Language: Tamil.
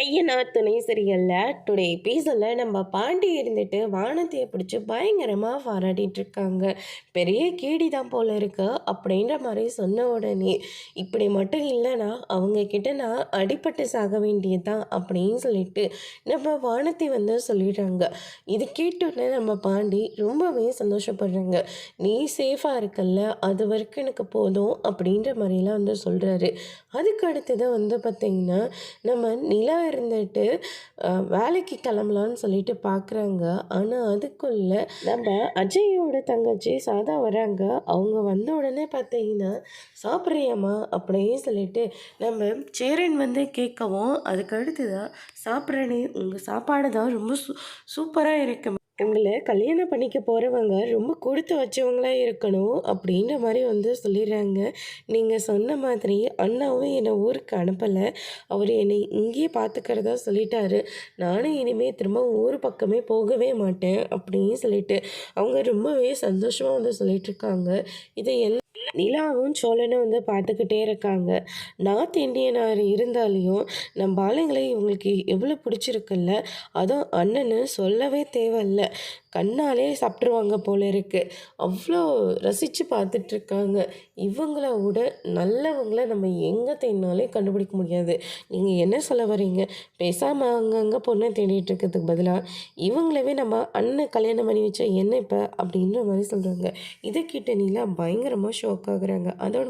ஐயனார் துணை சீரியல்ல டுடே எபிசோட்ல நம்ம பாண்டி இருந்துட்டு வானத்தையை பிடிச்சி பயங்கரமாக பாராட்டிட்டு இருக்காங்க. பெரிய கேடி தான் போல இருக்கு அப்படின்ற மாதிரி சொன்ன உடனே, இப்படி மட்டும் இல்லைன்னா அவங்க கிட்ட நான் அடிபட்டு சாக வேண்டியதுதான் அப்படின்னு சொல்லிட்டு நம்ம வானத்தை வந்து சொல்லிடுறாங்க. இது கேட்டோன்னே நம்ம பாண்டி ரொம்பவே சந்தோஷப்படுறாங்க. நீ சேஃபாக இருக்கல்ல, அது வரைக்கும் எனக்கு போதும் அப்படின்ற மாதிரிலாம் வந்து சொல்கிறாரு. அதுக்கு அடுத்தது வந்து பார்த்திங்கன்னா, நம்ம நிலா இருந்துட்டு வேலைக்கு கிளம்பலான்னு சொல்லிட்டு பார்க்குறாங்க. ஆனால் அதுக்குள்ள நம்ம அஜயோட தங்கச்சி சாதா வராங்க. அவங்க வந்த உடனே பார்த்தீங்கன்னா, சாப்பிட்றியாம்மா அப்படின்னு சொல்லிட்டு நம்ம சேரன் வந்து கேட்கவும், அதுக்கு அடுத்ததான் சாப்பிட்றேனே, உங்கள் சாப்பாடு தான் ரொம்ப சூப்பராக இருக்கு. உங்களை கல்யாணம் பண்ணிக்க போகிறவங்க ரொம்ப கொடுத்து வச்சவங்களா இருக்கணும் அப்படின்ற மாதிரி வந்து சொல்லிடுறாங்க. நீங்கள் சொன்ன மாதிரி அண்ணாவும் என்னை ஊருக்கு அனுப்பலை. அவர் என்னை இங்கேயே பார்த்துக்கிறதா சொல்லிட்டாரு. நானும் இனிமேல் திரும்ப ஊர் பக்கமே போகவே மாட்டேன் அப்படின்னு சொல்லிட்டு அவங்க ரொம்பவே சந்தோஷமாக வந்து சொல்லிகிட்ருக்காங்க. இதை நிலாவும் சோழனும் வந்து பார்த்துக்கிட்டே இருக்காங்க. நார்த் இந்தியனாக இருந்தாலையும் நம்ம ஆளுங்களை இவங்களுக்கு எவ்வளோ பிடிச்சிருக்குல்ல, அதுவும் அண்ணன்னு சொல்லவே தேவையில்ல. கண்ணாலே சாப்பிட்ருவாங்க போல இருக்குது. அவ்வளோ ரசித்து பார்த்துட்ருக்காங்க. இவங்கள விட நல்லவங்கள நம்ம எங்கே தேடினாலே கண்டுபிடிக்க முடியாது. நீங்கள் என்ன சொல்ல வரீங்க? பேசாமல் அங்கங்கே பொண்ணை தேடிட்டு இருக்கிறதுக்கு பதிலாக இவங்களவே நம்ம அண்ணன் கல்யாணம் பண்ணி வச்சா என்ன இப்போ அப்படின்ற மாதிரி சொல்கிறாங்க. இதை கேட்ட நீலா பயங்கரமாக ஷாக் ஆகுறாங்க. அதோட